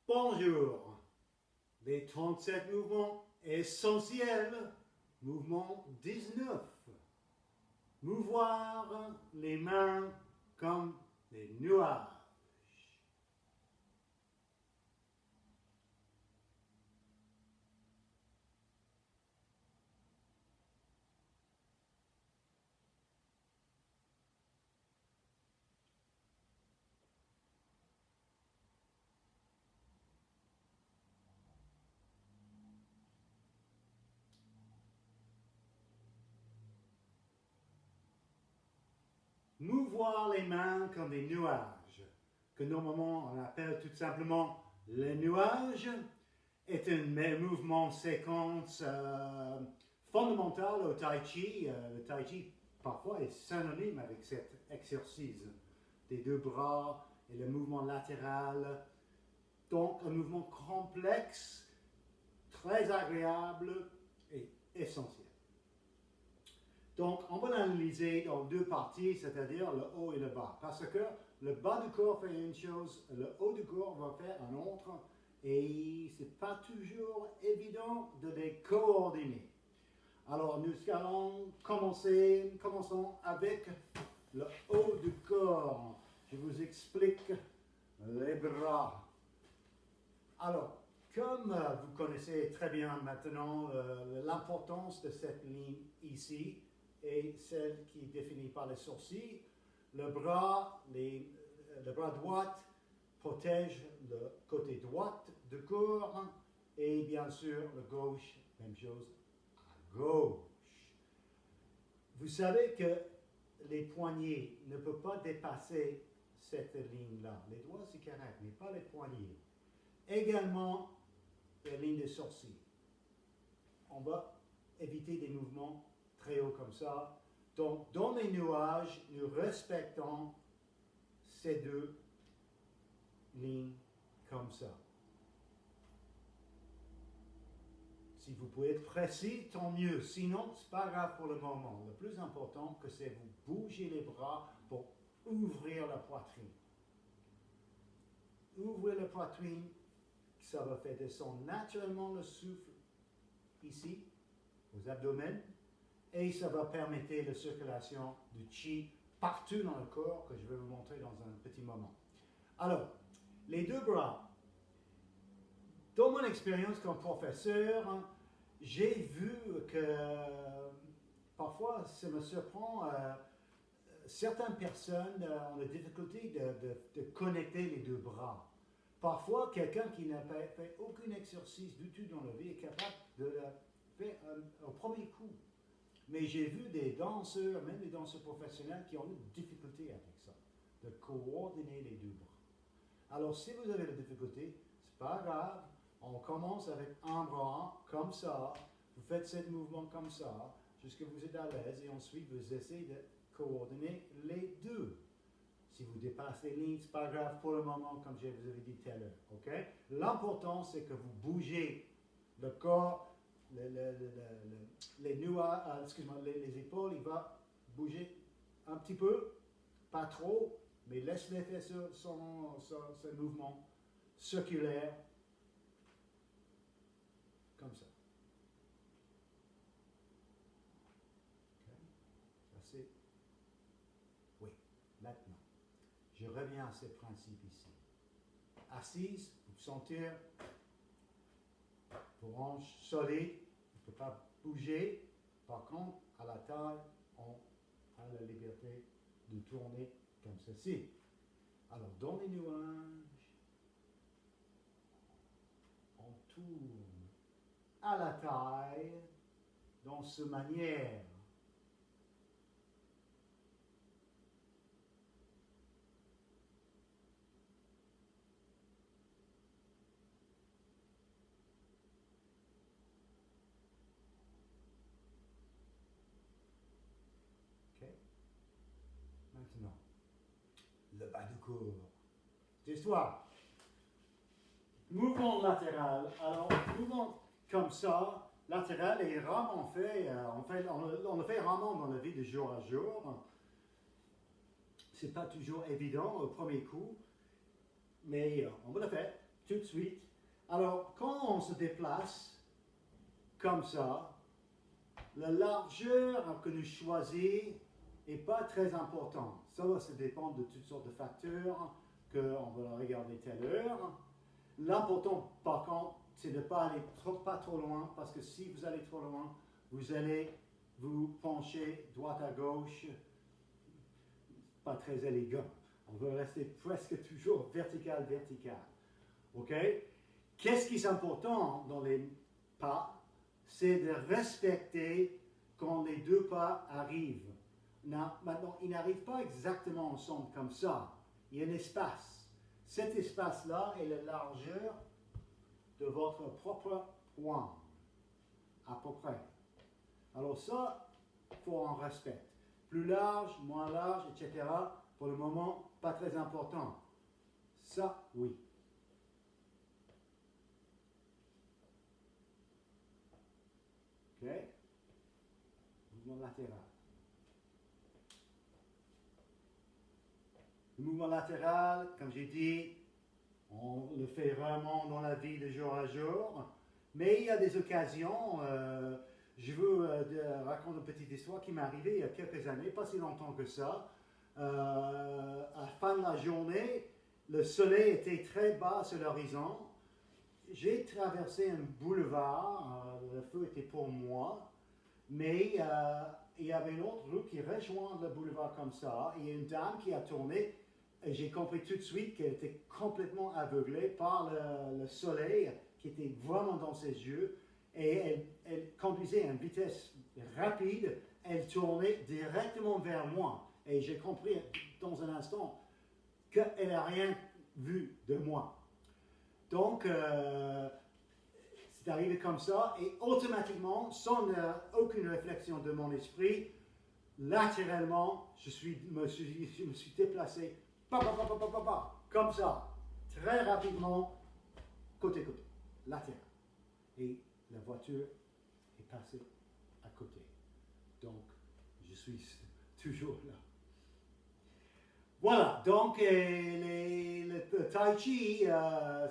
Bonjour. Les 37 mouvements essentiels. Mouvement 19. Mouvoir les mains comme des nuages. Mouvoir les mains comme des nuages, que normalement on appelle tout simplement les nuages, est un mouvement séquence fondamental au Tai Chi. Le Tai Chi parfois est synonyme avec cet exercice des deux bras et le mouvement latéral. Donc un mouvement complexe, très agréable et essentiel. Donc, on va l'analyser dans deux parties, c'est-à-dire le haut et le bas. Parce que le bas du corps fait une chose, le haut du corps va faire une autre, et ce n'est pas toujours évident de les coordonner. Alors, nous allons commençons avec le haut du corps. Je vous explique les bras. Alors, comme vous connaissez très bien maintenant l'importance de cette ligne ici, et celle qui est définie par les sourcils, le bras droit protège le côté droit du corps, et bien sûr le gauche, même chose à gauche. Vous savez que les poignets ne peuvent pas dépasser cette ligne-là. Les doigts c'est correct, mais pas les poignets. Également, la ligne des sourcils. On va éviter des mouvements très hauts comme ça. Donc, dans les nuages, nous respectons ces deux lignes comme ça. Si vous pouvez être précis, tant mieux. Sinon, ce n'est pas grave pour le moment. Le plus important, c'est vous bouger les bras pour ouvrir la poitrine. Ouvrez la poitrine, ça va faire descendre naturellement le souffle ici, aux abdomens, et ça va permettre la circulation du chi partout dans le corps, que je vais vous montrer dans un petit moment. Alors, les deux bras. Dans mon expérience comme professeur, j'ai vu que parfois ça me surprend, certaines personnes ont la difficulté de connecter les deux bras. Parfois, quelqu'un qui n'a pas fait aucun exercice du tout dans la vie est capable de le faire au premier coup. Mais j'ai vu des danseurs, même des danseurs professionnels, qui ont eu des difficultés avec ça, de coordonner les deux bras. Alors, si vous avez la difficulté, c'est pas grave. On commence avec un bras, comme ça. Vous faites ce mouvement comme ça, jusqu'à ce que vous êtes à l'aise, et ensuite vous essayez de coordonner les deux. Si vous dépassez les lignes, ce n'est pas grave pour le moment, comme je vous avais dit tout à l'heure. Okay? L'important, c'est que vous bougez le corps, les nuages, les épaules, il va bouger un petit peu, pas trop, mais laisse-les faire ce mouvement circulaire, comme ça. Okay. Ça c'est... Oui, maintenant. Je reviens à ce principe ici. Assise, vous sentir vos hanches solides, vous ne pouvez pas bouger. Par contre, à la taille, on a la liberté de tourner comme ceci. Alors, dans les nuages, on tourne à la taille dans cette manière. Okay. Maintenant, le bas du corps. C'est histoire. Mouvement latéral. Alors, mouvement comme ça, latéral est rarement fait, on le fait rarement dans la vie de jour à jour. C'est pas toujours évident au premier coup, mais on va le faire. tout de suite. Alors, quand on se déplace comme ça, la largeur que nous choisissons n'est pas très importante. Ça dépend de toutes sortes de facteurs qu'on va regarder tout à l'heure. L'important, par contre, c'est de ne pas aller pas trop loin, parce que si vous allez trop loin, vous allez vous pencher droite à gauche, pas très élégant. On veut rester presque toujours vertical. OK? Qu'est-ce qui est important dans les pas? C'est de respecter quand les deux pas arrivent. Maintenant, ils n'arrivent pas exactement ensemble comme ça. Il y a un espace. Cet espace-là est la largeur de votre propre poing, à peu près. Alors ça, il faut en respecter. Plus large, moins large, etc. Pour le moment, pas très important. Ça, oui. OK? Mouvement latéral. Le mouvement latéral, comme j'ai dit, on le fait vraiment dans la vie de jour à jour. Mais il y a des occasions, je veux raconter une petite histoire qui m'est arrivée il y a quelques années, pas si longtemps que ça. À la fin de la journée, le soleil était très bas sur l'horizon. J'ai traversé un boulevard, le feu était pour moi, mais il y avait une autre rue qui rejoint le boulevard comme ça. Il y a une dame qui a tourné et j'ai compris tout de suite qu'elle était complètement aveuglée par le soleil qui était vraiment dans ses yeux. Et elle conduisait à une vitesse rapide, elle tournait directement vers moi. Et j'ai compris dans un instant qu'elle n'a rien vu de moi. Donc, c'est arrivé comme ça, et automatiquement, sans aucune réflexion de mon esprit, latéralement, je me suis déplacé, comme ça, très rapidement, côté, latéral. Et la voiture est passée à côté. Donc, je suis toujours là. Voilà, donc le Tai Chi,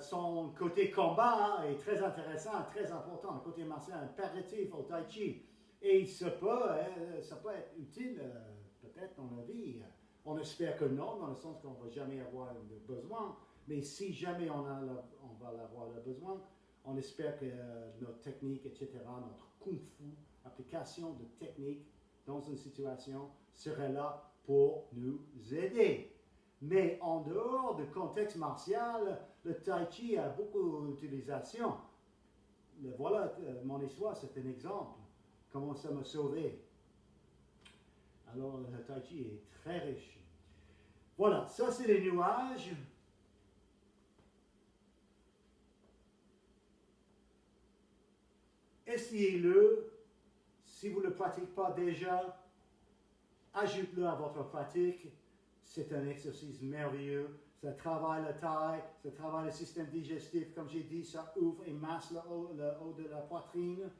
son côté combat est très intéressant, très important, le côté martial impératif au Tai Chi. Et ça peut être utile peut-être dans la vie. On espère que non, dans le sens qu'on ne va jamais avoir besoin, mais si jamais on va avoir le besoin, on espère que notre technique, etc., notre kung fu, application de technique dans une situation serait là pour nous aider. Mais en dehors du contexte martial, le Tai Chi a beaucoup d'utilisation. Voilà, mon histoire, c'est un exemple. Comment ça m'a sauvé. Alors, le Tai Chi est très riche. Voilà, ça c'est les nuages. Essayez-le. Si vous ne le pratiquez pas déjà, ajoutez-le à votre pratique. C'est un exercice merveilleux. Ça travaille la taille, ça travaille le système digestif. Comme j'ai dit, ça ouvre et masse le haut de la poitrine.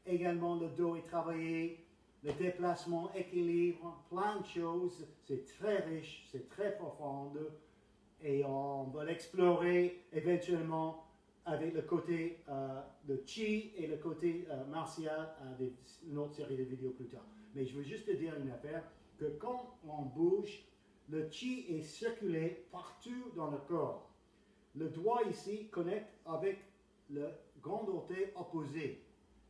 Également, le dos est travaillé. Le déplacement, équilibre, plein de choses. C'est très riche, c'est très profond. Et on va l'explorer éventuellement avec le côté de Chi et le côté martial avec une autre série de vidéos plus tard. Mais je veux juste te dire une affaire, que quand on bouge, le Chi est circulé partout dans le corps. Le doigt ici connecte avec le grand orteil opposé.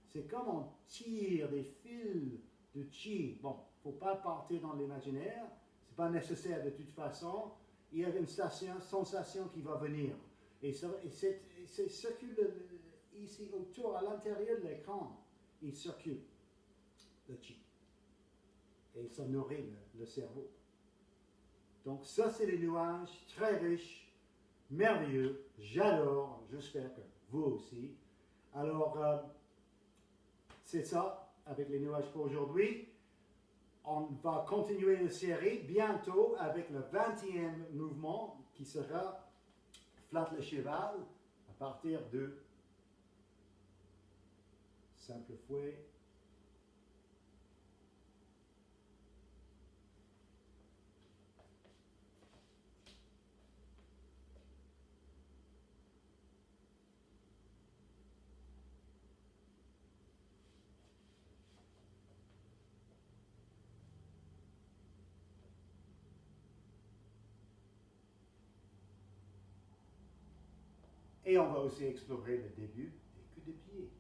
C'est comme on tire des fils de Chi. Bon, il ne faut pas partir dans l'imaginaire, ce n'est pas nécessaire de toute façon. Il y a une sensation qui va venir. Et c'est circule ici autour, à l'intérieur de l'écran, il circule le Chi. Et ça nourrit le cerveau. Donc ça, c'est les nuages très riches, merveilleux. J'adore, j'espère que vous aussi. Alors, c'est ça avec les nuages pour aujourd'hui. On va continuer la série bientôt avec le 20e mouvement qui sera flatte le cheval à partir de simple fouet. et on va aussi explorer le début des coups de pied.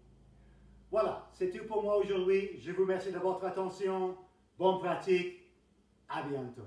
Voilà, c'est tout pour moi aujourd'hui. Je vous remercie de votre attention. Bonne pratique. À bientôt.